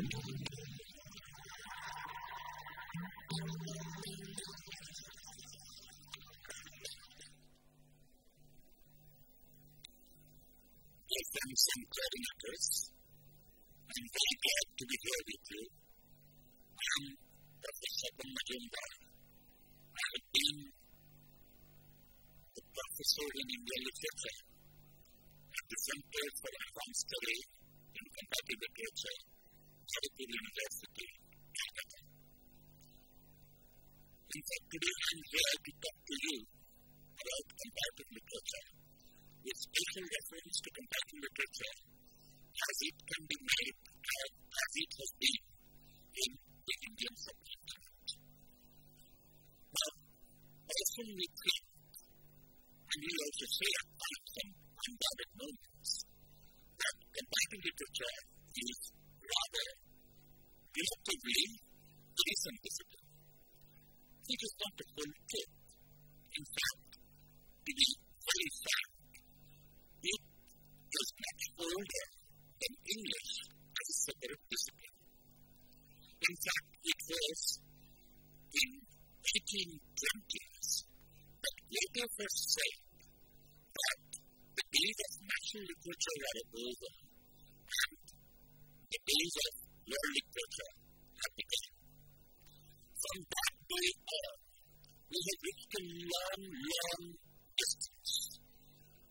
Friends and coordinators, I'm very glad to be here with you. I'm Professor Majumdar. I have been the professor in Indian literature at the Center for Advanced Study in Comparative Literature, Jadavpur University, Calcutta. In fact, today I'm here to talk to you about comparative literature, with special reference to comparative literature as it can be made as it has been in the Indian subcontinent. Now, often we think, and we also say at times in unguarded moments, that comparative literature is rather relatively recent discipline. It is not the full truth. In fact, to be very frank, it is much older than English as a separate discipline. In fact, it was in 1820s that Plato first said that the days of national literature are over and the days of world literature have begun. From that day on, we have reached a long, long distance.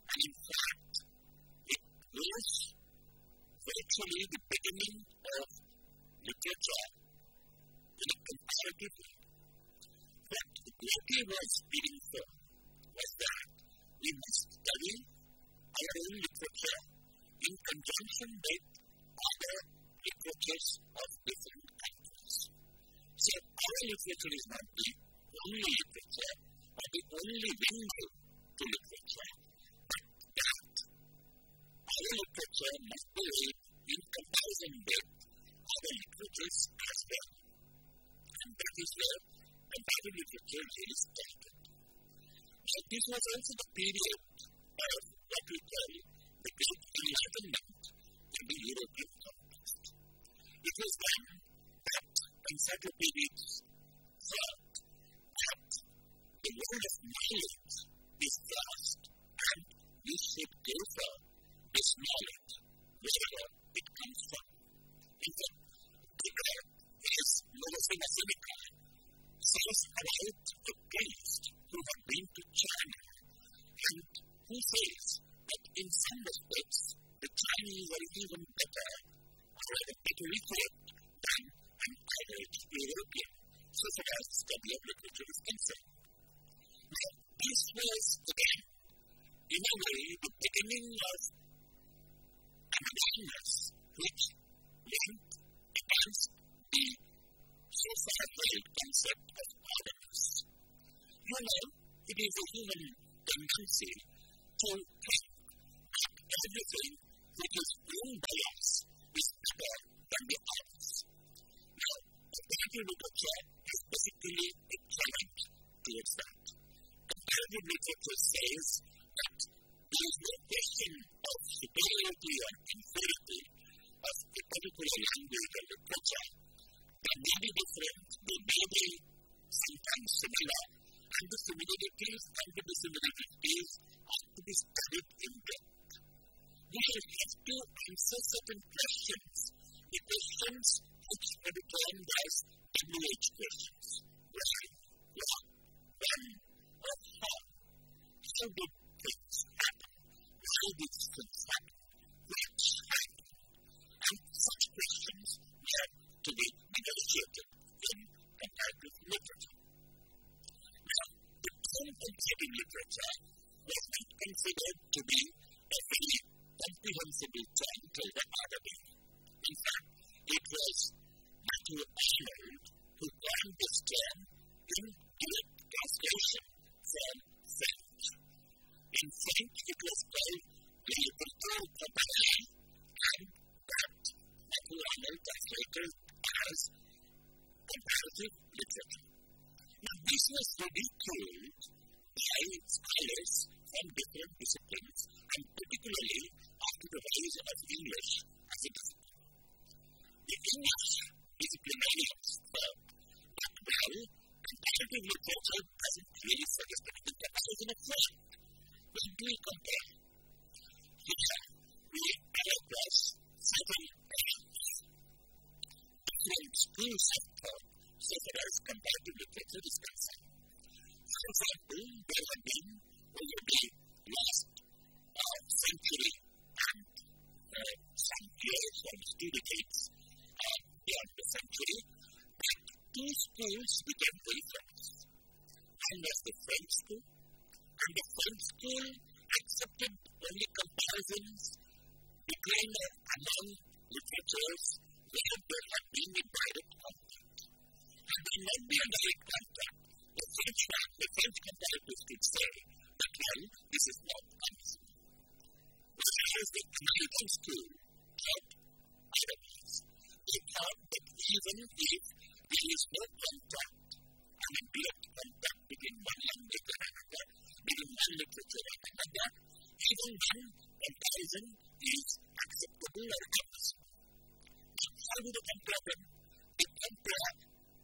And in fact, it was virtually the beginning of literature in a comparative way. What Plato was speaking for was that we must study our own literature in conjunction with other literatures of different countries. So our literature is not the only literature or the only window to literature, but that our literature must be read in comparison with other literatures as well. And that is where comparative literature really started. Now, this was also the period of what we call the Great Enlightenment in the European context. It was then that encyclopedists thought that the world of knowledge is vast and we should go for this knowledge wherever it comes from. In fact, Descartes is Novosima Sinica says about a priest who had been to China and who says that in some respects the Chinese are even better or rather better equipped than an average European so far as study of literature is concerned. Now, this was again, in a way, the beginning of an awareness which went against the so far held concept of otherness. You know, it is a human tendency to think that everything which is owned by us is better than the others. Now, comparative literature is basically a challenge towards that. Comparative literature says that there is no question of superiority or inferiority of a particular language or literature. They may be different, they may be sometimes similar, and the similarities and the dissimilarities have to be studied in depth. We have to answer certain questions, the questions which are termed as WH questions. Why, what, when, or how. How did things happen? Why did things happen? What happened? And such questions have to be negotiated in comparative literature. Now, the term comparative literature was not considered to be a very comprehensible term till the other day. In fact, it was Matthew Arnold who coined this term in direct translation from French. In French, it was called the literature comparative, and that Matthew Arnold translated as comparative literature. Now, this was ridiculed by scholars from different disciplines, and particularly after the rise of English as a discipline. The English disciplinarians thought that, well, comparative literature doesn't really suggest anything comparison of fact. When do we compare? Here, we come across certain different schools of thought so far as comparative literature is concerned. For example, there have been over the last century and some years, almost 2 decades beyond the century, that 2 schools became very famous. One was the French school, and the French school accepted only comparisons between or among literatures where there had been a direct contact. And there might be a direct contact. The French comparators could say that, well, this is not permissible. Whereas the American school thought otherwise. They thought that even if there is no contact, I mean direct contact between one language and another, between one literature and another, even when comparison is acceptable or permissible. But how do they compare them? They compare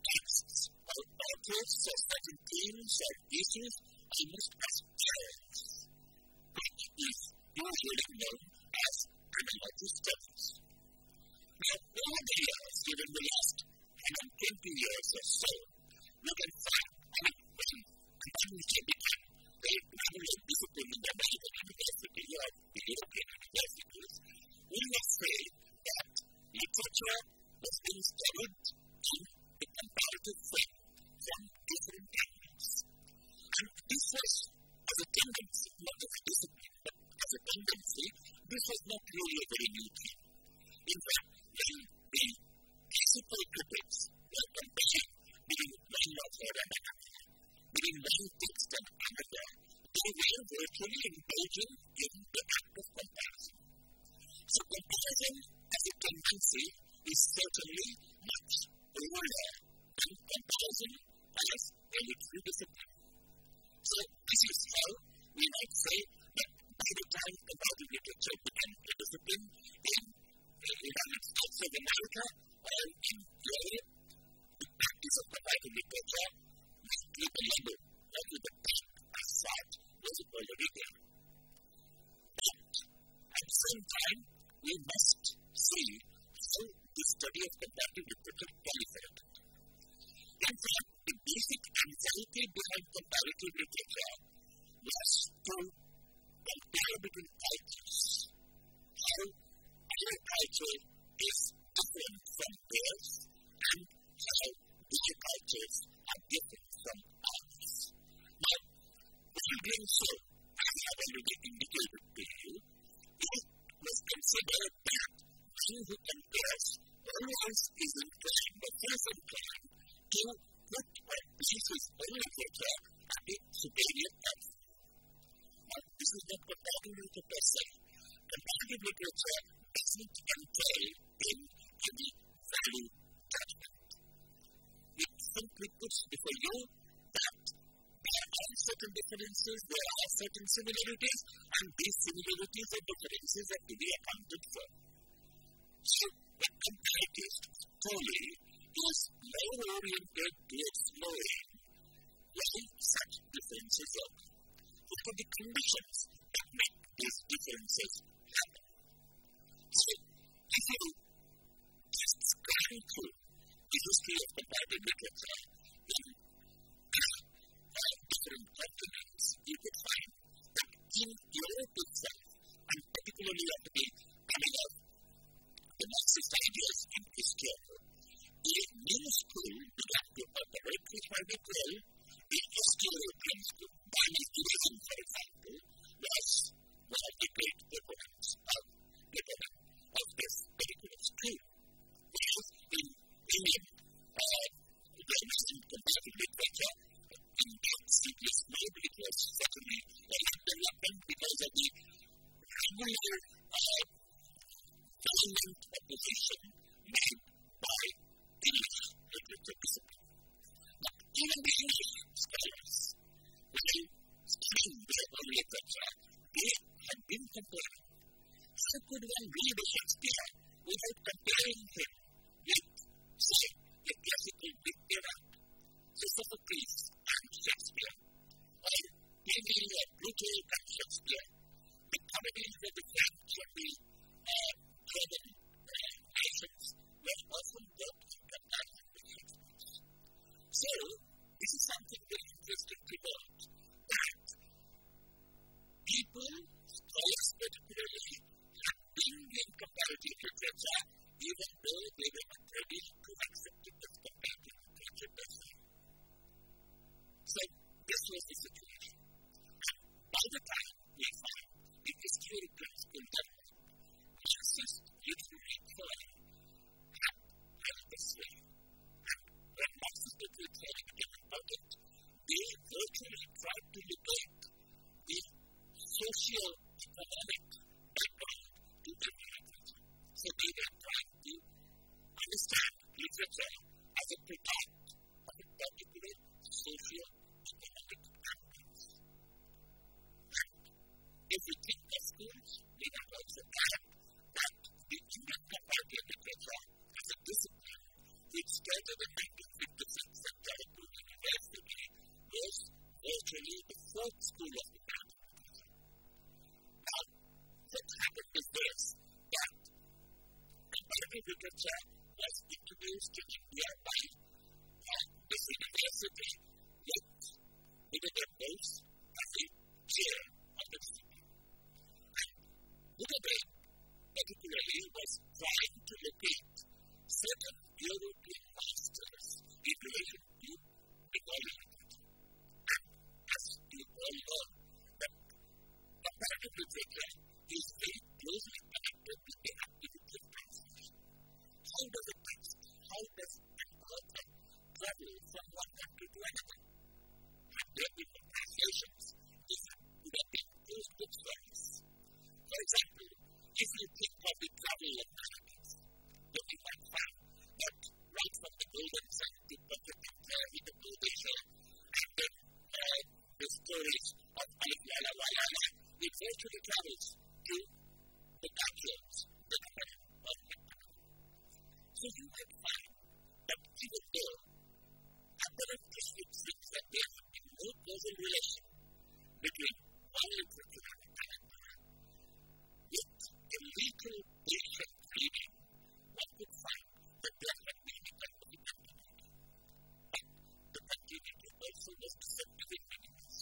texts or authors or certain themes or issues almost as terms, which is usually known as analogy studies. Now, over the years, during the last 120 years or so, we can find, when literature became very prevalent discipline in the American university or the European universities, we must say that literature was being studied in a comparative frame from different angles. And this was, as a tendency, not as a discipline, but as a tendency, this was not really a very new thing. In fact, when the classical critics were comparing between one author and another, between one text and another, they were virtually engaging in the act of comparison. So comparison as a tendency is certainly much older than comparison as a literary discipline. So this is how we might say that by the time comparative literature became a discipline in the United States of America or in Europe, the practice of comparative literature was with the label, not with the text as such, was already there. But at the same time, we must see how the study of comparative literature proliferated. In fact, the basic anxiety behind comparative literature was to compare between cultures, how our culture is different from theirs, and how their cultures are different from ours. Now, while doing so, as I have already indicated to you, it was considered that one who compares always is inclined, but is inclined to put or place his own literature at a superior place. Now, this is not comparative literature per se. Comparative literature doesn't entail in any value judgment. It simply puts before you that there are certain differences, there are certain similarities, and these similarities and differences are to be accounted for. So, a comparatist truly is more oriented to exploring why such differences occur. What are the conditions that make these differences happen? So, if you just scan through the history of comparative literature in 5 different continents, you could find that in Europe itself, and particularly at the coming of the Marxist ideas in East Europe, a new school began to operate, which might be called the East European school. Daniel Judaism, for example, was one of the great proponents of this particular school. Whereas in England, there was in comparative literature, in that simplest mode, it was certainly a lot development because of the regular they often work in comparison with Shakespeare's. So, this is something very interesting to note, that people, scholars particularly, have been in comparative literature even though they were not ready to accept it as comparative literature per se. So, this was the situation. And by the time we found the historical school level, Marxist literary theory had held this way. And when Marxist literary theory became important, they virtually tried to locate the socio-economic background to every literature. So they were trying to understand literature as a product of a particular socio-economic context. And if we think of schools, we might also add that the Indian comparative literature as a discipline which started in 1956 at Jaipur University was virtually the fourth school of comparative literature. Now, what happened is this, that comparative literature was introduced to India by this university with Buddha Bose as the chair of the discipline. And Buddha particularly was trying to locate certain European masters in relation to Bengali literature. And as you all know, that comparative literature is very closely connected with the activity of translation. How does a text, how does an author travel from one country to another? Have there been translations? This would have been those book stories. For example, if you think of the travel of narratives, then you might find that right from the Golden Sun to Pakistan in the Asia, and then the stories of Alibaba Walala, it virtually travels to the backyards, the Nepal of Nepal. So you might find that even though apparent critics think that there have been no causal relation between one literature and another, with a little patient reading, one could find that there had been a kind of continuity. But the continuity also was deceptive in many ways.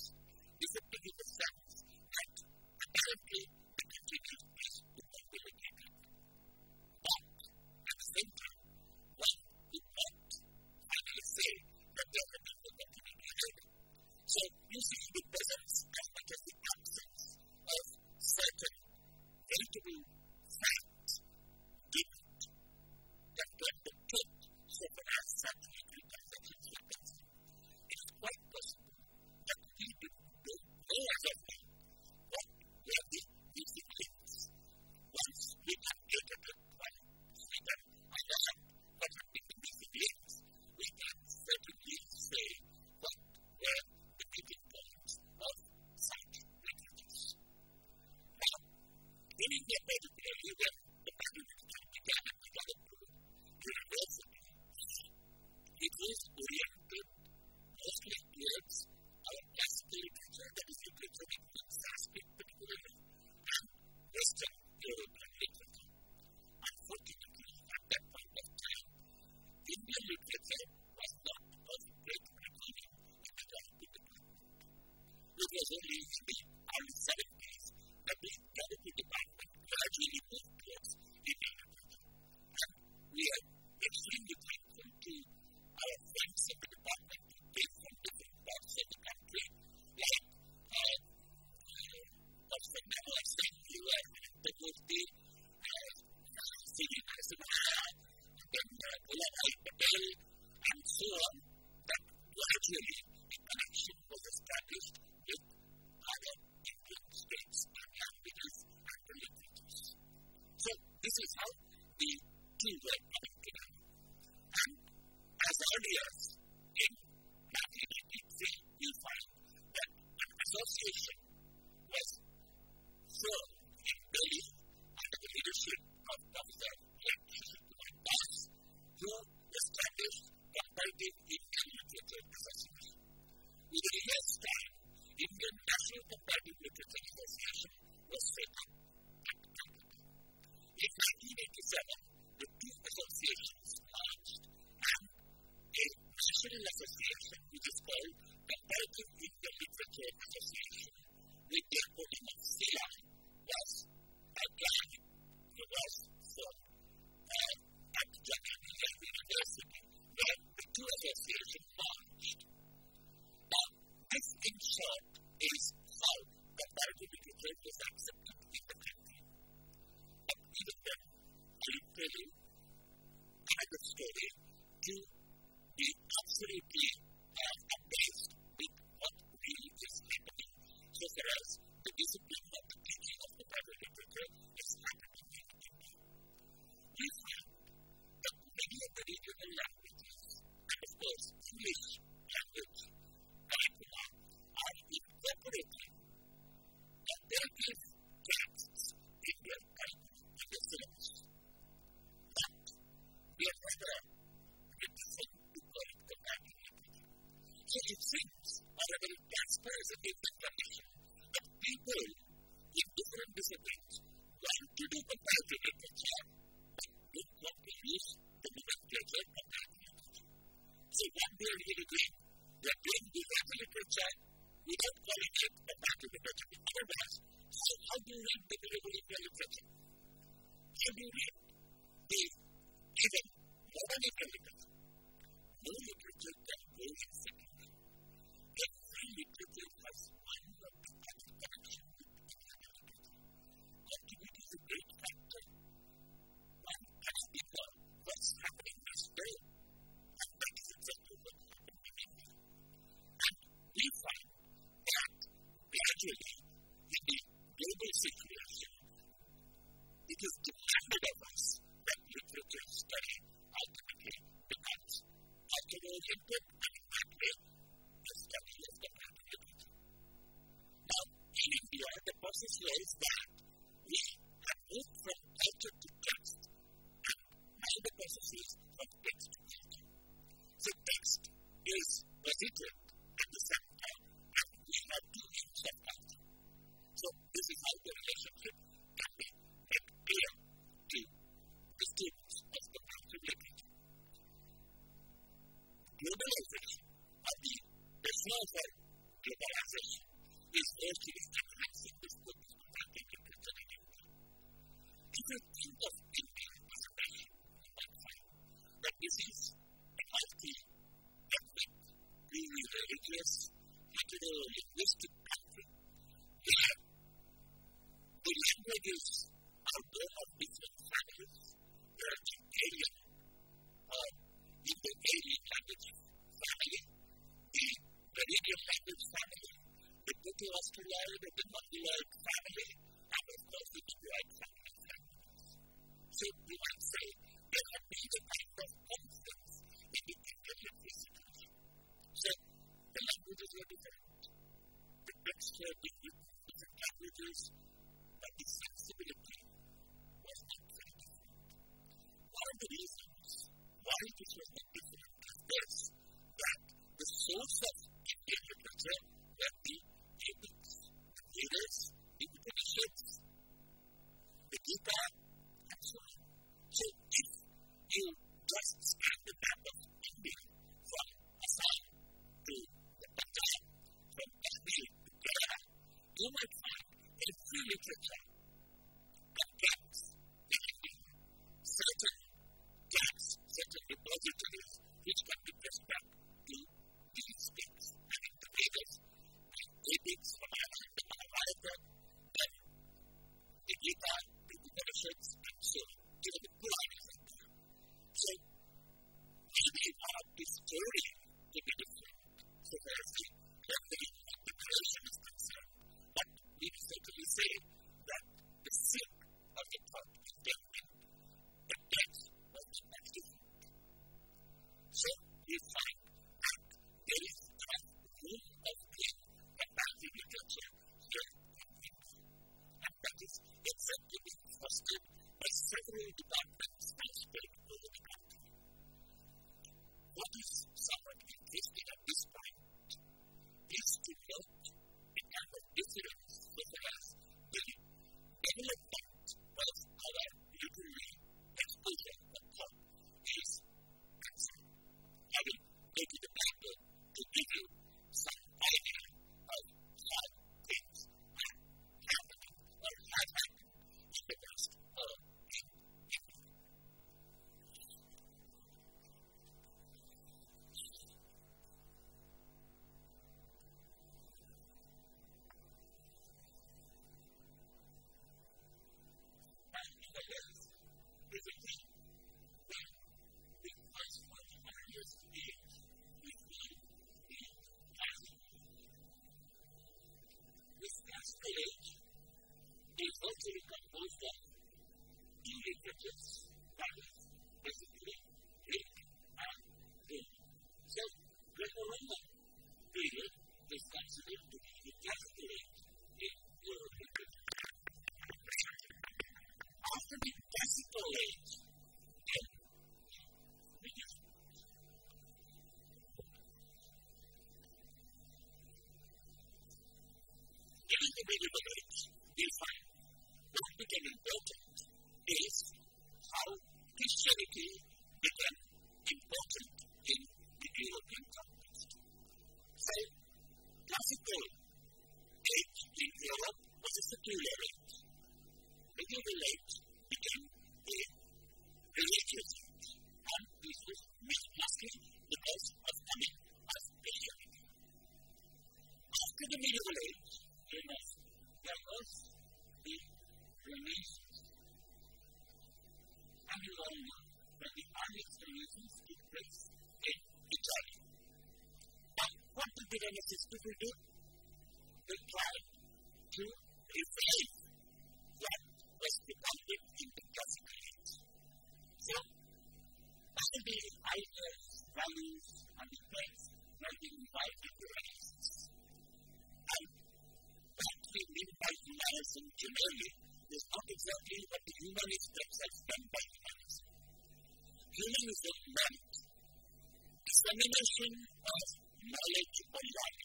Deceptive in the sense that apparently the continuity is debilitated. But at the same time, one could not finally say that there had been no continuity either. So you see the presence as much as the absence of certain veritable facts given that can be took so far as such literary transactions are concerned. It is quite possible that we don't know as of now what were the basic links. Once we have interpreted one, we can understand what have been the basic links, we can certainly say what were the meeting points of such literatures. Now, in India particularly, when the pandemic began at the Jaipur University, it was oriented mostly towards our classical literature, that is literature in Sanskrit particularly, and Western European literature. Unfortunately, at that point of time, Indian literature was not of great reckoning in the Jaipur department. It was only in the early 70s that the Jaipur department gradually moved towards Indian literature. And we are extremely thankful to our friends in the department who came from different parts of the country, like Dr. Namo Singh, you are the Murthy, C.D. Narasimha, then Vallabhbhai Patel, and so on, that gradually a connection was established with other Indian states and languages and literatures. So this is how the two were coming together. And as early as in 1983, we find that an association was formed in Delhi under the leadership of Professor Shishir Kumar Das, who established Comparative Indian Literature Association. Within a year's time, Indian National Comparative Literature Association was set up at Calcutta. In 1987, the two associations English language curricula are incorporating narrative texts in their curriculum, in their syllabus. But we are never reticent to correct the writing literature. So it seems, however, Casper is a different condition that people with different disciplines want to do comparative literature, but don't want to use the nomenclature comparative literature. So what they are really doing, they are doing the literature without calling it comparative literature. Otherwise, so how do you read the medieval Indian literature? How do you read the even modern Indian literature? No literature can go in second. Every literature has one or the other connection with Indian literature. Continuity is a great factor. One can speak of what's happening this day, and that is exactly what happened in India. And we find that gradually, in the global situation, it is demanded of us that literature study ultimately becomes culture-oriented, and in that way, the study of comparative literature. Now, in India, the process was that we have moved from culture to text, and now the process is from text to culture. So text is posited at the same time, and we have two means of culture. So this is how the relationship can be made clear to the students of comparative literature. Globalization, or the desire for globalization, is actually enhancing the scope of comparative literature in India. If you think of India as a nation, you might find that this is a multi-ethnic, pluri-religious, hetero-linguistic country where the languages are born of different families. There are Hungarian, Indo-Aryan language family, the Canadian language family, the Proto-Australoid or the Mongoloid family, and of course the Negroid family families. So we might say there have been a kind of confidence in the Indian linguistic. So the languages were different, the texts were different languages, but the sensibility was not very different. One of the reasons why this was not different is this, that the source of Indian literature were the epics, the Vedas, the Upanishads, the Gita, and so on. So if you just scan the map of India from Assam to the Punjab, from Kashmir to Kerala, you might find every literature contains certain gaps, certain repositories which can be traced back to these texts. And in the Vedas, the epics from the Mahabharata, then the Gita, the Upanishads, and so on, even the Puranas are there. So maybe one of the story to be different, so far as the rendering and preparation is concerned. But we can certainly say that the silk of the thought is different, the text was not different. So we find that there is enough room of doing comparative literature here in India. And that is exactly being fostered by several departments now spread over the country. What is somewhat interesting at this point is to note a kind of difference so far as the development of our literary exposure or thought is concerned. I will go to the Bible to give you some idea of how things are happening or have happened in the past or in India. the sisters will do? They try to revive what was dependent in the classical age. So, all the ideas, values, and the things were being invited to rise. And what we mean by humanism generally is not exactly what the humanists themselves meant by humanism. Humanism meant dissemination of knowledge online.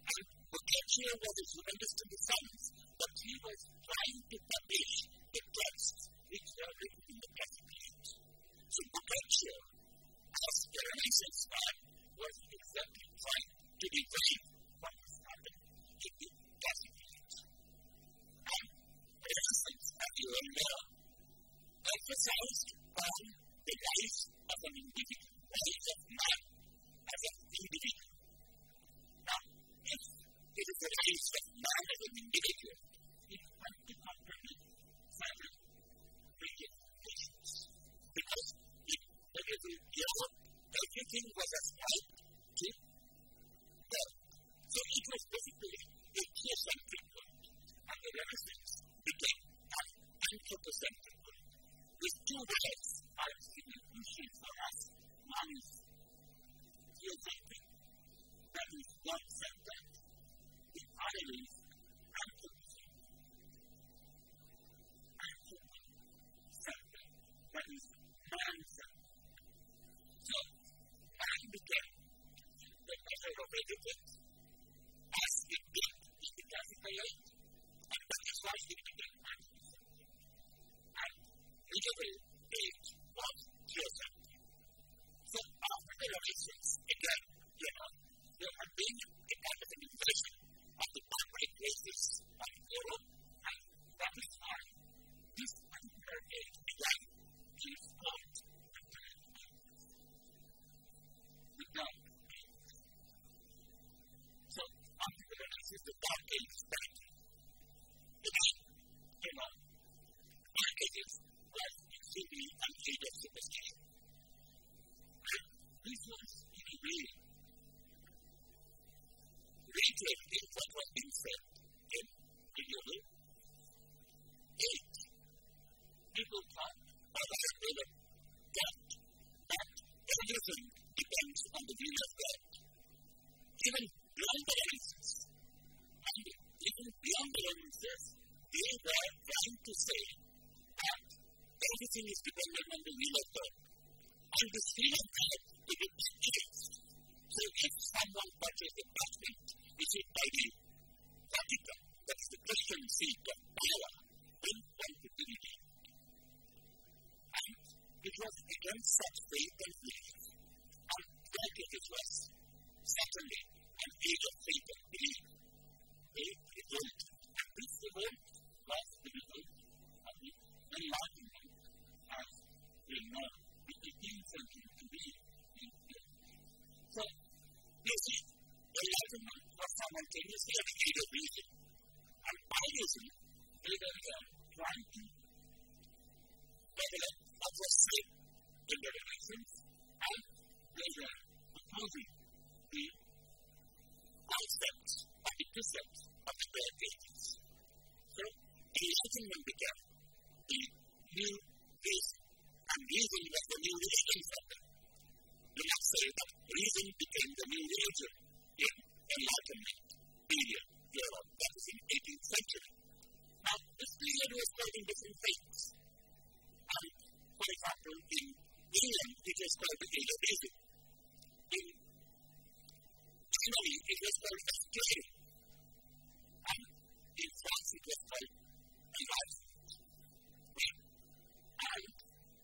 And Boccaccio was a humanist in the sense that he was trying to publish the texts which were written in the classical age. So Boccaccio, as a Renaissance man, was exactly trying to revive what was happening in the classical age. And Renaissance, as you all know, emphasized on the life of an individual, the life of man as an individual. Now, if it is the life of man as an individual, it had to comprehend several brilliant conditions. Because in medieval Europe, everything was ascribed to God. So it was basically a theocentric world. And the Renaissance became an anthropocentric world. These two words are extremely crucial for us. One is theocentric, that is God-centered. The other is anthropocentric. Anthropocentric, that is man-centered. So, man became the measure of everything as it did in the classical age, and that is why it became anthropocentric. And medieval age was theocentric. So, after the Renaissance, again, there had been a kind of an invasion of the corporate races of Europe, and that is why this particular age began is called the Dark Ages. The Dark Ages. So, after the Renaissance, the Dark Ages started. Again, Dark Ages was extremely an age of superstition. And this was, in a way, reiterating what was being said in medieval age. People thought, or they were taught, that everything depends on the will of God. Even beyond the Renaissance, and even beyond the Renaissance, they were trying to say that everything is dependent on the will of God. And this will of God, it is changed. So if someone touches the parchment, is it by the Vatican, that is the Christian seat of power, in one to be redeemed. And it was against such faith and belief. And Dark Ages was certainly an age of faith and belief. A revolt. And this revolt was the revolt of the Enlightenment, as we know the 18th century to be in Europe. So, you see, Enlightenment was simultaneously an age of reason. And by reason, they were trying to develop what was said in the Renaissance, and they were opposing the concepts or the precepts of the Dark Ages. So, Enlightenment began the new reason, and reason was the new religion for them. Do not say that reason became the new religion in Enlightenment period Europe, that is in 18th century. Now, this period was called in different things. And, for example, in England, it was called the Age of Reason. In Germany, it was called Vegetarian. And in France, it was called Enlightenment. And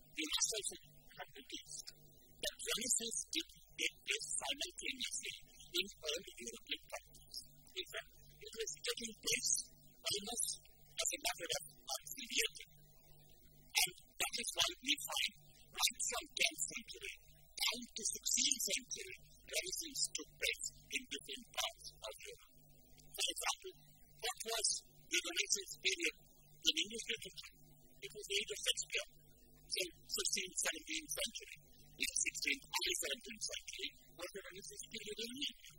we must also have noticed that Renaissance did take place simultaneously in all European countries. In fact, it was taking place almost as a matter of continuity. And that is why we find right from 10th century down to 16th century, Renaissance took place in different parts of Europe. For example, what was the Renaissance period in English literature? It was the age of Shakespeare. So, 16th, 17th century. In the 16th, early 17th century was the Renaissance period in England.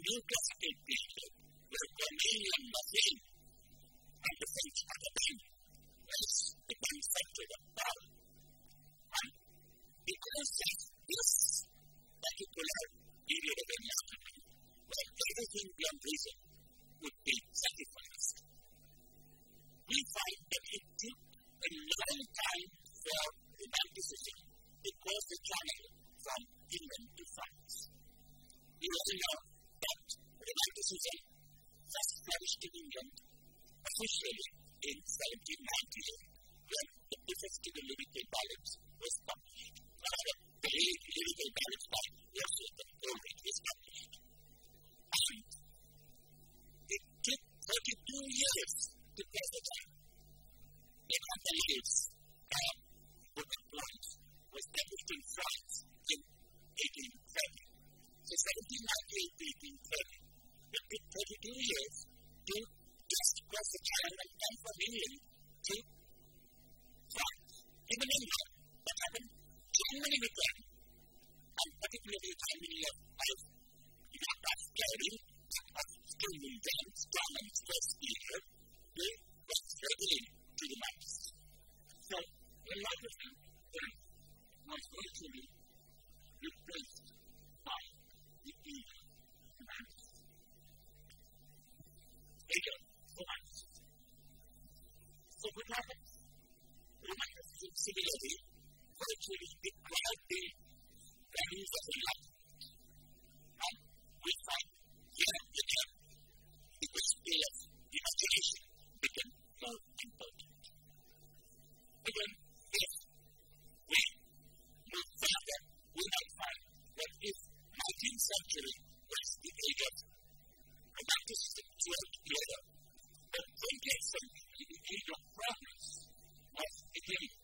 new classical period where Romanian machine and the French academy was the manufacturer of power. And because of this particular period of enlightenment, where everything beyond reason would be sacrificed, we find that it took a long time for romanticism to cross the channel from England to France. We also know that romanticism first flourished in England officially in 1798 when the preface to the Lyrical Ballads was published. The Lyrical Ballads by Wordsworth and Coleridge was published. And it took 32 years to cross the channel. The Cantaloups book of poems was published in France in 1830. So 1798 to 1830. It took 32 years to just cross the channel and come from England to France. Even in England, what happened? Germany began, and particularly Germany of Scary, of Stonewall James, Germany's first leader, they were struggling to the mass. So, a lot of them was virtually replaced by the evil humanists. So what happens? Romanticism similarly virtually declared the values of enlightenment. And we find here and again the question of imagination became more important. Again, if we move further, we might find that if 19th century was the age of romanticism throughout Europe, the 20th century, the age of progress, was beginning.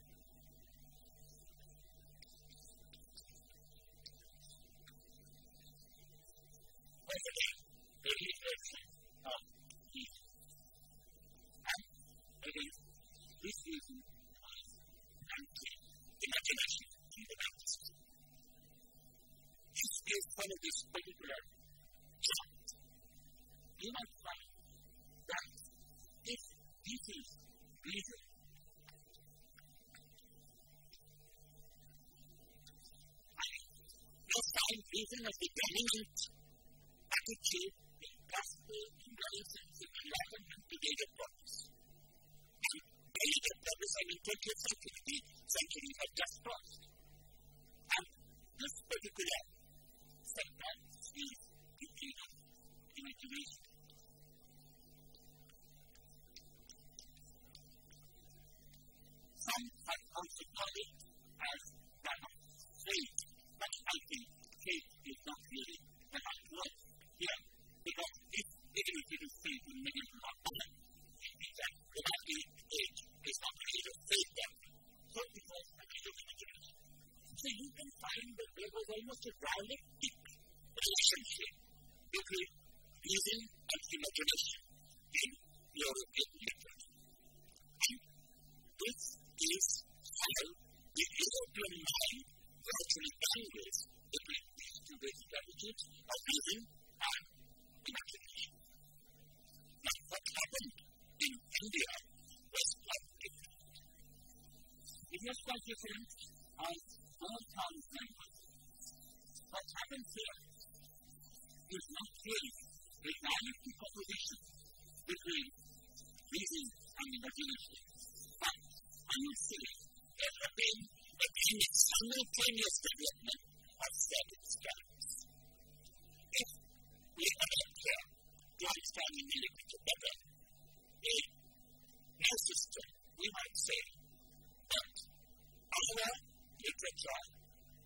Once again, the reflection of Jesus. And again, this reason was anti-imagination in the romanticism. This is one of these particular charts. You might find that if this is reason, you find reason as the dominant attitude in gospel, in relations, in enlightenment to the age of progress. And the age of progress, I mean 20th century, the century had just crossed. And this particular sentence is the age of imagination. Some have also called it as that of faith, but I think faith is not really the right word here, because even if it is faith in many of our time, it means that the romantic age is not the age of faith then. So it was the age of imagination. So you can find that there was almost a dialectic relationship between reason and imagination in European literature. And this is how the European mind virtually tangles between these two basic attitudes of reason and imagination. Now, what happened in India was quite different. It was quite different on all kinds of levels. What happens here is not really a dialectic opposition between reason and imagination, but I would say there have been a kind of simultaneous development of certain strands. If we adapt here to understanding the literature better, a new system, we might say that our literature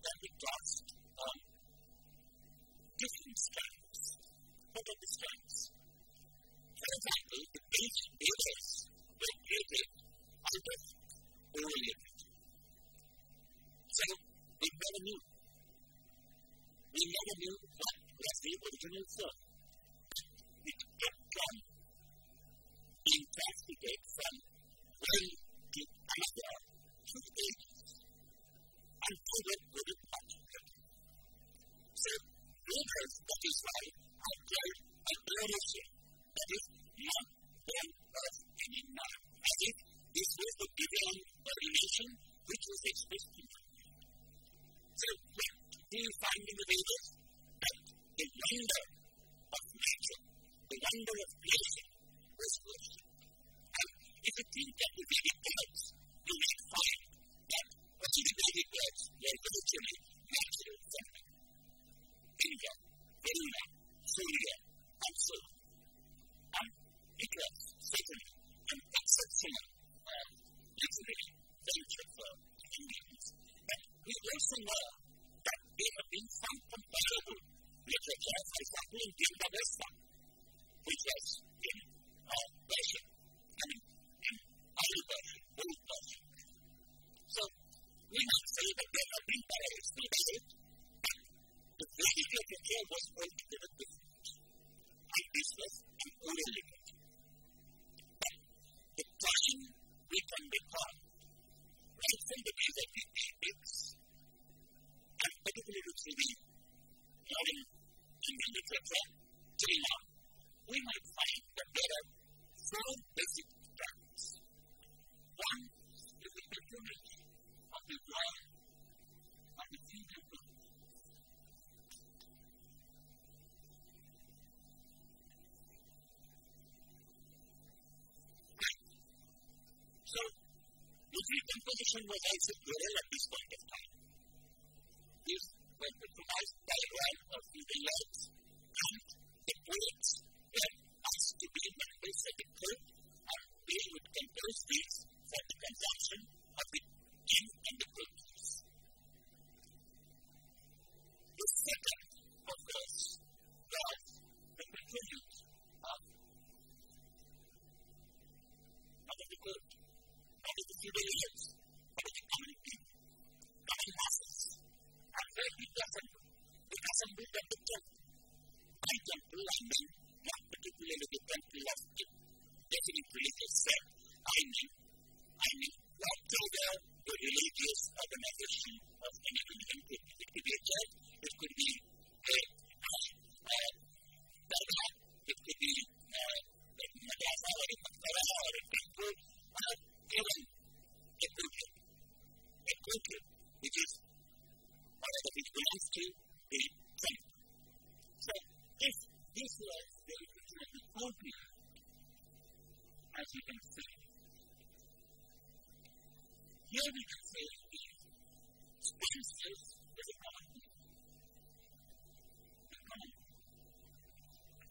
can be cast on different strands. What are the strands? For example, the page builders were created out of oral literature. So, we never knew. We never knew what was the original form. It kept on being translated from one to another through the ages until it could much better. So, readers, that is why, are very literature, for example, in Gilda-Vesta, which was in Persian, in early Persian, old Persian. So, we might say that there have been parallels, no doubt, but the Vedic literature was altogether different. And this was an oral literature. But the time we can recall, right from the days of the epics, and particularly to the modern Indian literature, till now, we might find that there are four basic terms. One is the patronage of the royal of the feudal birth. So, the recomposition was also oral at this point of time. These were patronized by one of the lords, and the poets were asked to be members of the court, and they would compose these for the consumption of the king and the courtiers. The second, of course, was the patronage of the court, of the feudal lords, of the common people, common masses, and where we assembled at the temple. By temple, I mean not particularly the temple of the definite religious sect. I mean whatever the religious organization of any religion could be. It could be a church, it could be a dargah, it could be a madrasa or a maktaba or a temple, or even a courtyard, which is whatever which belongs to the temple. So, if this was the literature of the courtyard, as you can see, here we can say the spinsters is a common thing.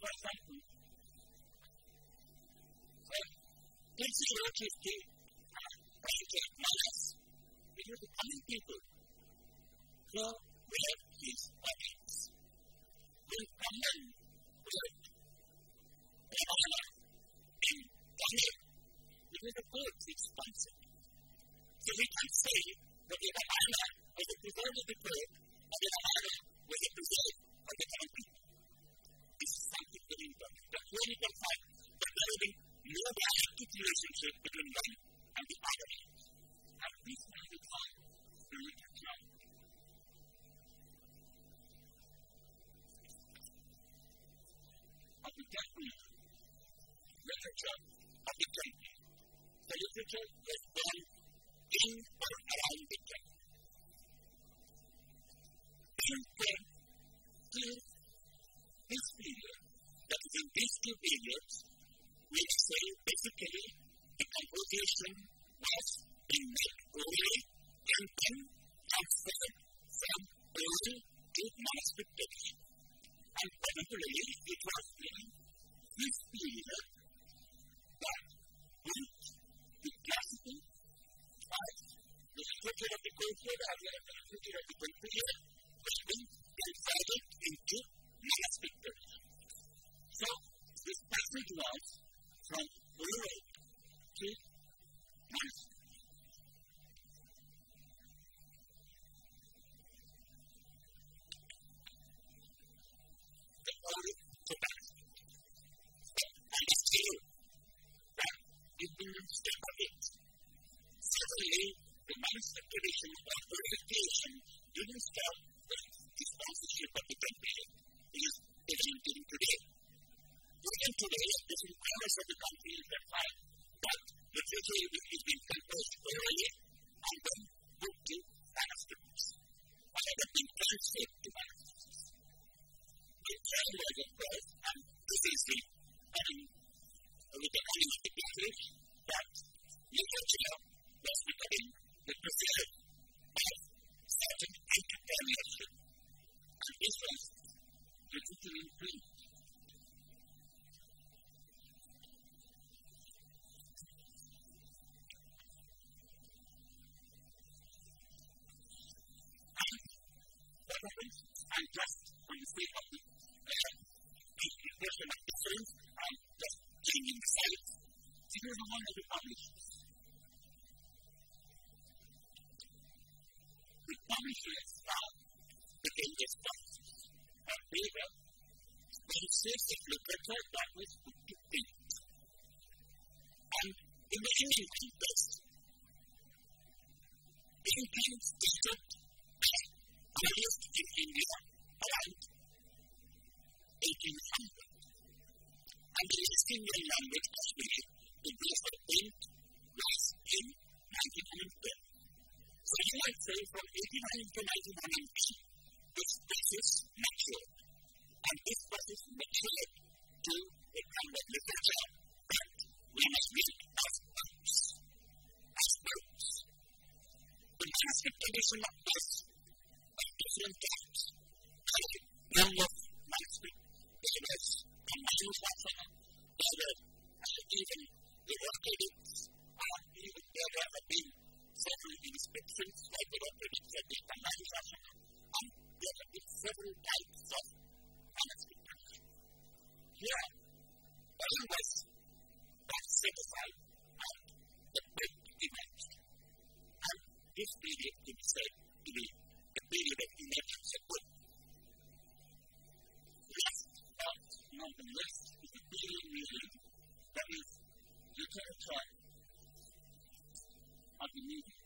For example, Tulsi wrote his poetry, Manas. It was the common people who were his audience. When Brahman wrote Ravana in Tamil, it was the poets which sponsored. So we can say that the Ravana was the preserve of the poet, and the Ravana was the preserve of the common people. This is something very important. But here you can find that there will be no dialectic relationship between one and the other. And this may be called the literature of the temple. Literature of the temple. The literature was born in or around the temple. In this period, that is in these two periods, we say basically the composition was being made orally and then transferred from oral to manuscript text. And particularly, it was in this period that both the classical as the literature of the courtyard as well as the literature of the courtyard was being converted into manuscript text. So, this passage was from oral to manuscript. The oral to manuscript. And it's true that it didn't stop at it. Certainly, the manuscript tradition or oral tradition didn't stop with the sponsorship of the temple. It is evident today. Even today, at different corners of the country, you can find that literature is being composed orally and then put to manuscripts, or rather being transferred to manuscripts. The trend was, of course, and this is the with the ending of the passage, that literature was becoming the preserve of certain entrepreneurship. And this was literature in print. And just on the sake of the They were spaces of literature that was put to print. And in the Indian context, printing started earliest in India around 1800. And the East Indian language Kashmiri, the base of print was in 1910. So you might say from 1800 to 1910, this process matured. And this process matured to a kind of literature that we must read as books. As books. The manuscript tradition of this of different types. One of manuscript, there was a Manusasana, there were even the rock edicts, even there have been several inscriptions, like the rock edicts have been a Manusasana, and there have been several types of manuscript tradition. Here, all was set aside and the book emerged. And this period can be said to be the period of emergence of book. Last but not the least is the period we live, that is literature of the media.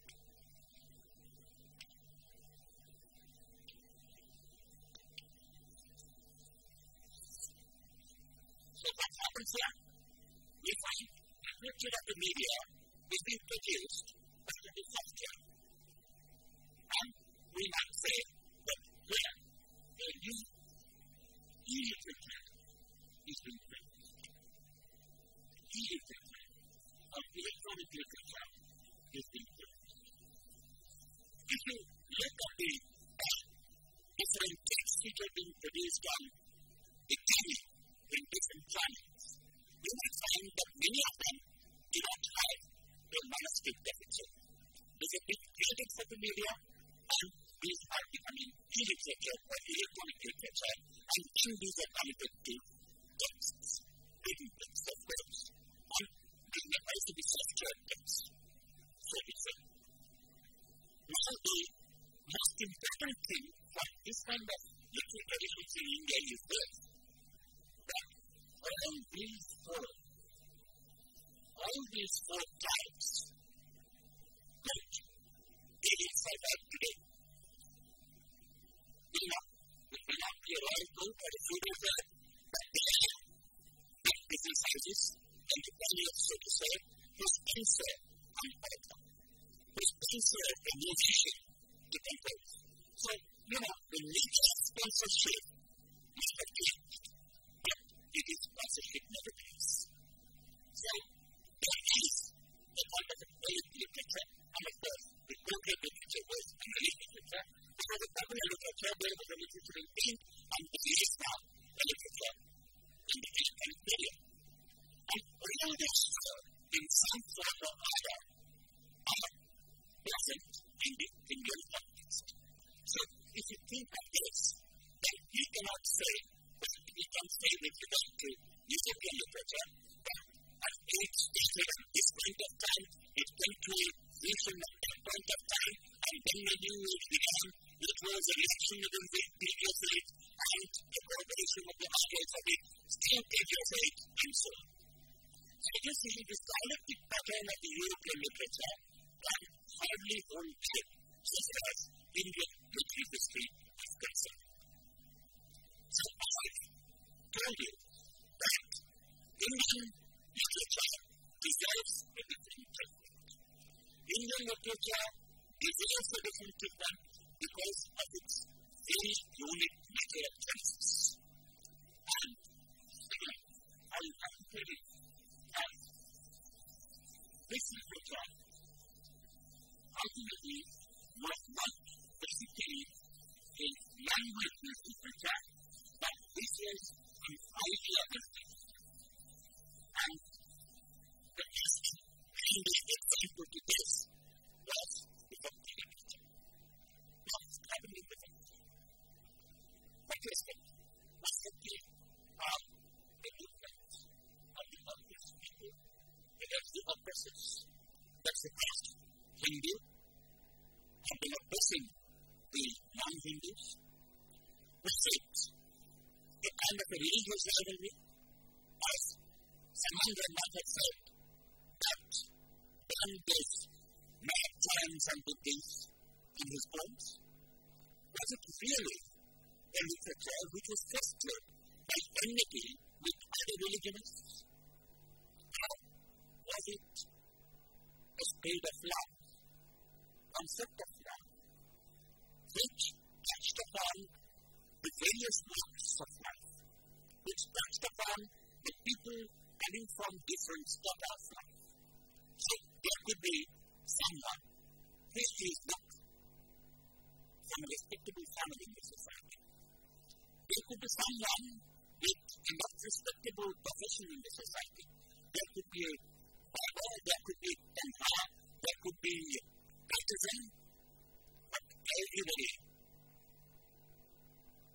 So what happens here? We find literature of the media is being produced by the software. And we might say that here, a new e-literature is being produced. E-literature of electronic literature is being produced. If you look at the different texts which are being produced on the TV in different channels, you might find that many of them do not have a manuscript deficit. There's a big created for the media, and these are becoming e-literature or electronic literature, and then these are converted to texts, written texts, of course, and they may also be software texts. So it's a now the most important thing for this kind of literary traditions in India is this, that all these four types which they will survive today. It may not be a royal book or a feudal work, but they are big business houses, entrepreneurs, so to say, who sponsor on author, who sponsor a musician to compose. So, the nature of sponsorship may have changed, but it is sponsorship nevertheless. So, there is a kind of a poet literature, and of course, the poetry literature was an elite literature. There was a popular literature, there was a literature in print, and there is now a literature in the electronic media. And all these in some form or other, are present in the Indian context. So, if you think of this, then we cannot say, but we can say with regard to European literature, that as it stated at this point of time, it came to a vision at that point of time, and then when you began, it was a reaction against the previous age, and the cooperation of the markets of the same previous age, and so on. So you see, this dialectic pattern of the European literature can hardly hold true so far as Indian literary history is concerned. So as I told you that Indian literature deserves a different treatment. Indian literature deserves a different treatment because of its very unique nature of genesis. And again, I will have to tell you that this literature ultimately was not basically a language-based literature, but this was an idea-based literature. And the best example to this was the Bhakti literature. What is happening in the Bhakti? What is Bhakti? Bhakti are the movement of the Bhakti's people against the oppressors. That's the past Hindu have been oppressing the non-Hindus. The Sikhs kind of a religious rivalry, as Samandra might have said that Dante's mad giants and Buddhas in his poems? Was it really a literature which was frustrated by enmity with other religionists? Or was it a spade of love, concept of love, which touched upon the various walks of life, which touched upon the people coming from different strata of life? So there could be someone who is not from a respectable family in the society. There could be someone with a not respectable profession in the society. There could be a barber, there could be a tanha, there could be a artisan, but everybody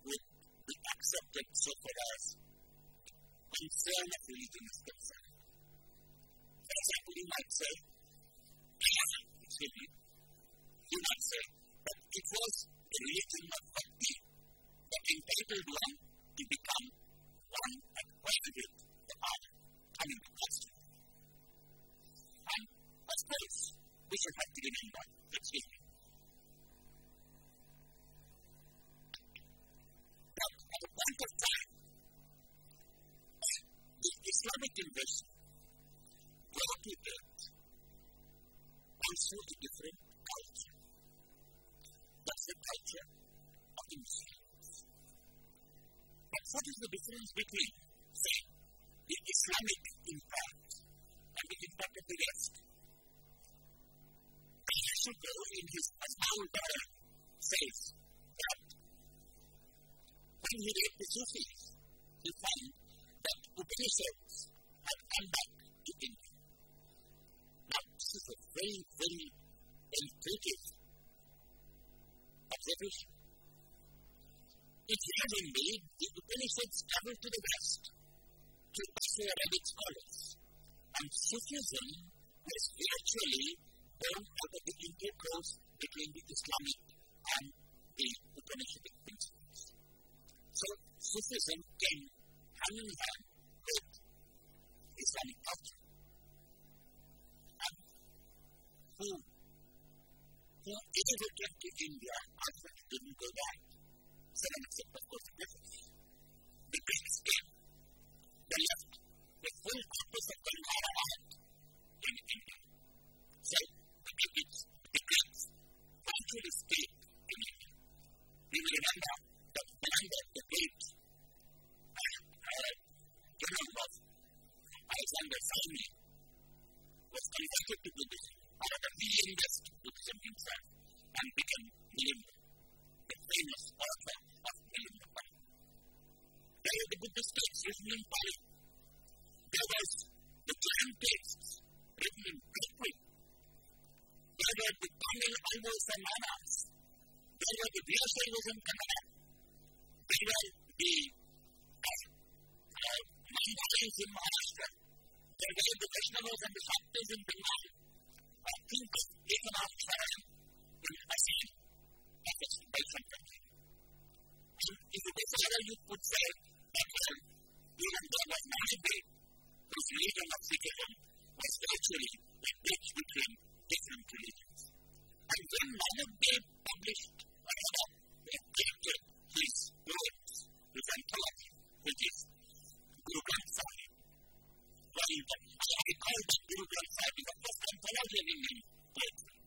would be accepted so far as concern of religion is concerned. For example, you might say, you might say that it was the religion of Bhakti that entitled one to become one acquainted with the power coming to question. And of course, we should have to remember, that at a point of time, the Islamic invasion brought with it also a different culture. That's the culture of the Muslims. But what is the difference between, say, the Islamic impact and the impact of the West? Ashoko, in his Asmaul Bayan, says that when he read the Sufis, he found that Upanishads had come back to India. Now, this is a very, very intuitive observation. It has indeed the Upanishads traveled to the West to Perso-Arabic scholars, and Sufism was virtually born out of the intercourse between the Islamic and the Upanishadic principles. So, Sufism came hand in hand with Islamic culture. And who immigrated to India after it didn't go back? Some except, of course, the British. The Greeks came. They left the full corpus of the Mahabharata in India. So, the Greeks actually stayed in India. You will remember that Alexander the Great, general of Alexander Salmi, was converted to Buddhism, however, he embraced Buddhism himself and became Milinda, the famous author of Milinda. There were the Buddhist texts written in Pali. There was the Jain texts written in Sanskrit. There were the Tamil Alvos and Manas. There were the Vyasayas in Kannada. There were the Mandaris in Maharashtra. There were the Vaishnavas and the Shaktas in Bengal. Think of Ekanath Sharayan in Assam, touched by Shankaracharyya. And if it is further, you could say that even there was Mahabir, whose religion of Sikhism was virtually a bridge between different religions. And when Mahabir published collected his poems, his anthology, which is Guru Granth Sahib, I call that Guru Granth Sahib the first anthology of Indian poetry.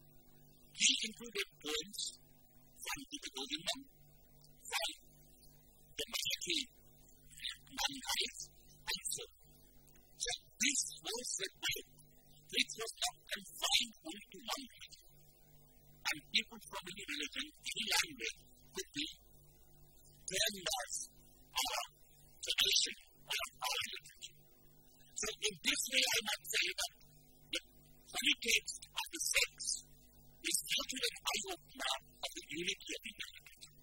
He included poems from Gita Govindam, from the Marathi Mandaris, and so on. So this was a book which was not confined only to one religion. And people from any religion, any language, could be termed as our tradition or our literature. So in this way, I might say that the holy text of the sects is actually an eye-opener of the unity of Indian literature.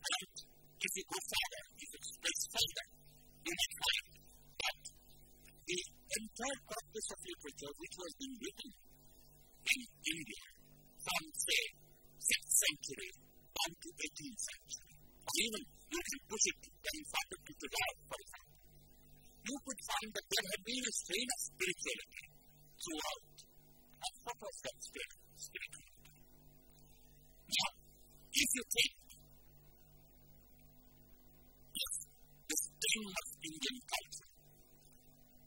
And if you go further, if you express further, you might find that the entire corpus of literature which was being written in India from, say, 6th century down to 18th century, or even you can push it very far to Gujarat, for example. You could find that there had been a strain of spirituality throughout. And what was that strain of spirituality? Now, if you take the strain of Indian culture,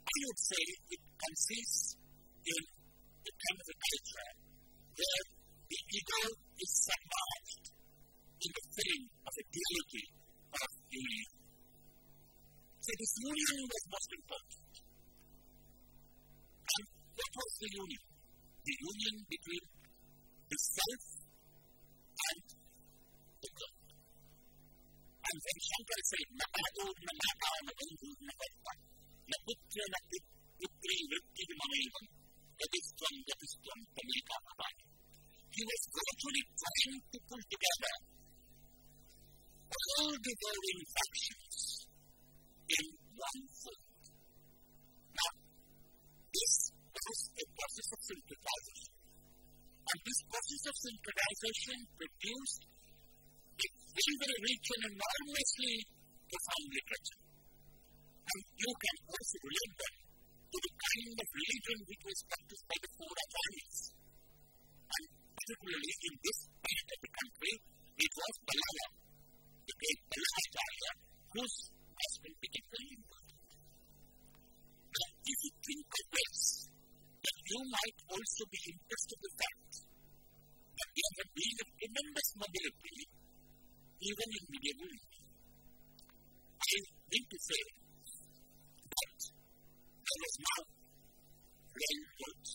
I would say it consists in a kind of a culture where the ego is submerged in the feeling of a duality of union. So this union was most important. And what was the union? The union between the self and the God. And when Shankara said, Napado, Namata, Navandhu, Navatta, Naputra, Naputri, Vritti, Mamayivam, Yadistvam, Tamika, Navati. He was virtually trying to pull together all the varying factions in one fold. Now, this was a process of synchronization. And this process of synchronization produced a very, very rich and enormously profound literature. And you can also relate that to the kind of religion which was practiced by the four Acharyas. And particularly in this part of the country, it was Pallava, the great Pallava Acharya, whose husband became very important. Now, if you think of this, then you might also be impressed with the fact that there had been a tremendous mobility even in medieval India. I mean to say that there was now railroads.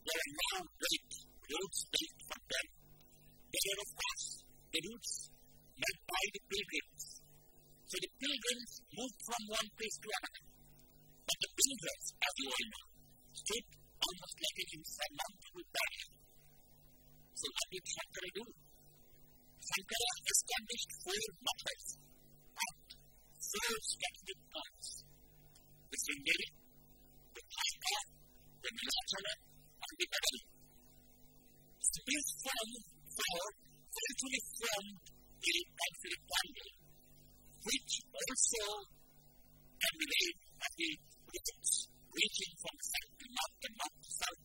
There are now great roads built from them. There are, of course, the routes led by the pilgrims. So the pilgrims moved from one place to another. But the pilgrims, as you all know, stood almost like an insurmountable barrier. So what did Shankara do? Shankara established four mathas at four strategic points: the Sringeri, the Dwarka, the Nilachala, and the Kadali. So these four virtually formed a conflict triangle, which also emulate at the routes reaching from south to north and north to south.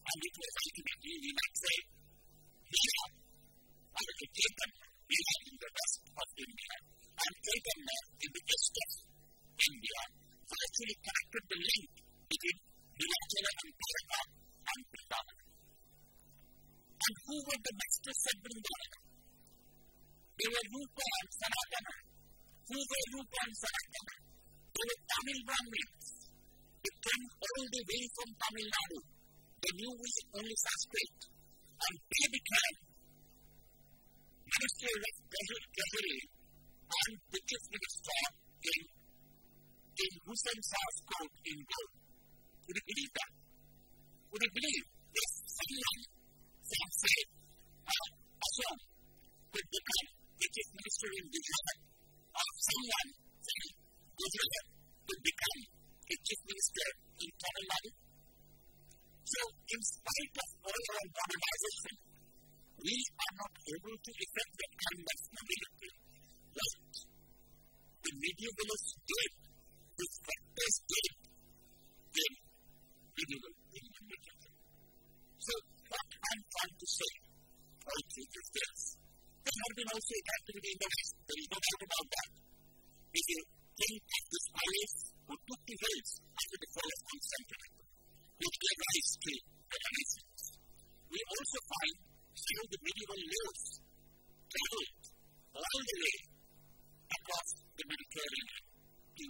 And it was ultimately, we might say, Mira, or the Chaitanya, Mira in the west of India, and Chaitanya in the east of India, virtually connected the link between Nilachala and Dwarka and Vrindavana. And who were the masters of Vrindavana? They were Rupa and Sanatana. Who were Rupa and Sanatana? They were Tamil Brahmins. They came all the way from Tamil Nadu. They knew only Sanskrit. And they became Minister of Treasury and the Chief Minister in Hussain Shah's court in Goa. Would you believe that? Would you believe if someone from, say, Assam could become the Chief Minister in Gujarat, or someone from Gujarat could become a Chief Minister in Tamil Nadu? So, in spite of all our modernization, we are not able to effect that kind of mobility. What the medievalists did, the factors did in medieval Indian literature. So, what I'm trying to say, poetry is this. There have been also a activity in the West. There is no doubt about that. If you think of the scholars who took the hills after the fall of Constantinople, which gave rise to the Renaissance, we also find how the medieval lords traveled all the way across the Mediterranean to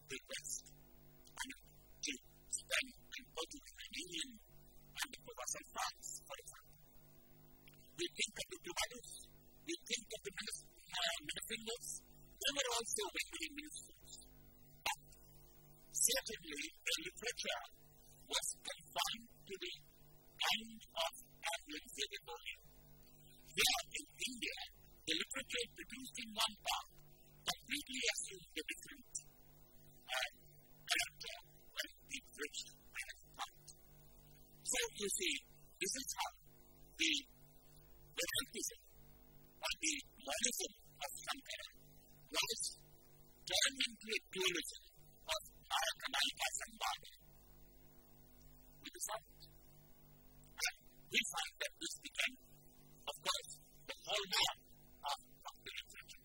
the West, and to Spain and Portugal and England and the Provence and France, for example. We think of the Troubadours, we think of the Minnesängers. They were also very ministers. But certainly the literature was confined to the kind of Anglo-Indian volume. Here in India, the literature produced in one part completely assumed a different character when it reached another part. So you see, this is how the romanticism or the monism of Shankara has turned into a dualism of Naraka Sambhava with the South. And we find that this became, of course, the hallmark of Bhakti literature.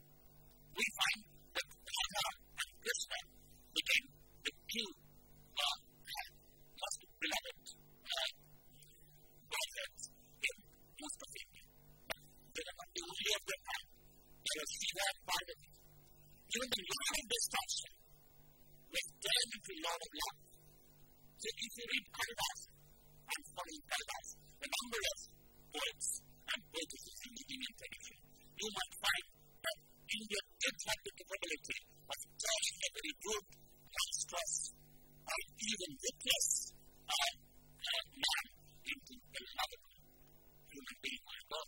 We find that Radha and Krishna became the two most beloved gods in most of India. But they were not the only of their kind. There was Shiva and Parvati. Even the Lord of Destruction was turned into Lord of Love. So if you read Kalidas and following Kalidas, the number of poets and poetesses in the Indian tradition, you might find that India did have the capability of turning a very good, monstrous, or even witless man into a lovable human being or God.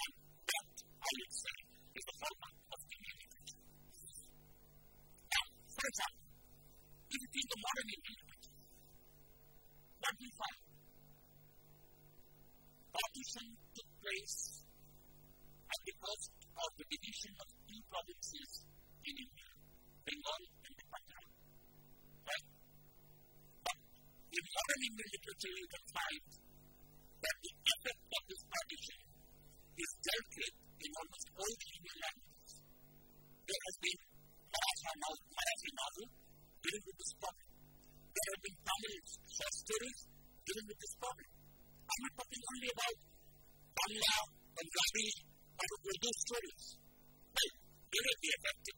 And that, I would say, is the hallmark of Indian literature. Now, for example, if you think of modern Indian literature, what do you find? Partition took place at the cost of the division of two provinces in India, Bengal and the Punjab. Right? But in modern Indian literature, you can find that the effect of this partition is dealt with in almost all the Indian languages. There has been Marathi novel dealing with this problem. There have been Tamil short stories dealing with this problem. I'm not talking only about Bangla, Punjabi, or Urdu stories. Well, they will be affected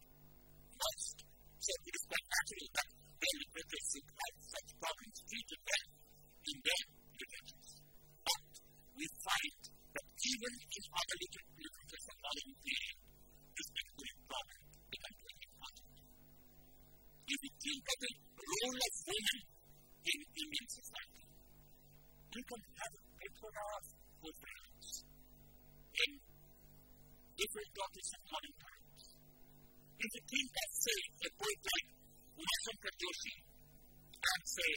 most. So it is quite natural that their literatures should have such problems treated well in their literatures. But we find that even in other literatures of modern period, this particular problem becomes very important. If you think of the role of women in Indian society, you can have a plethora of portrayals in different topics of modern times. If you think of, say, a poet like Umashankar Joshi and, say,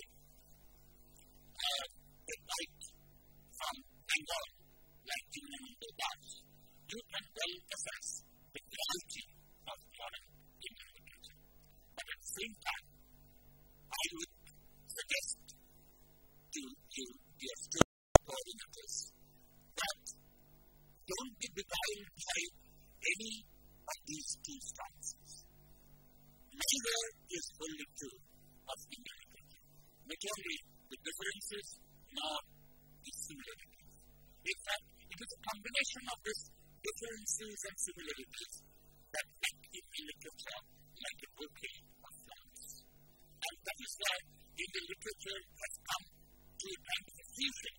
a poet from Bengal like Jivanananda Das, you can well assess the quality of modern Indian literature. But at the same time, I would suggest to you, dear student coordinators, that don't be beguiled by any of these two stances. Neither is wholly true of Indian literature. Not only the differences, nor the similarities. In fact, it is a combination of these differences and similarities that make Indian literature like a bouquet of flowers. And that is why Indian literature has come to a kind of a fusion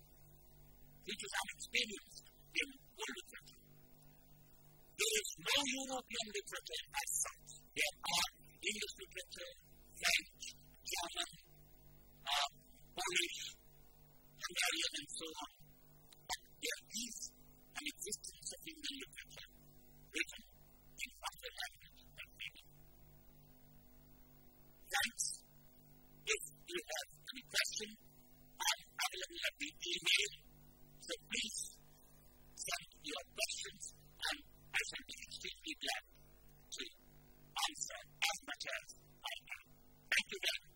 which is unexperienced in world literature. There is no European literature as such. There are English literature, French, German, Polish, Hungarian, and so on. But there is an existence of Indian literature written in other language like maybe. Thanks. If you have any question, I'm available at the email. So please send your questions and I shall be extremely glad to answer as much as I can. Thank you very much.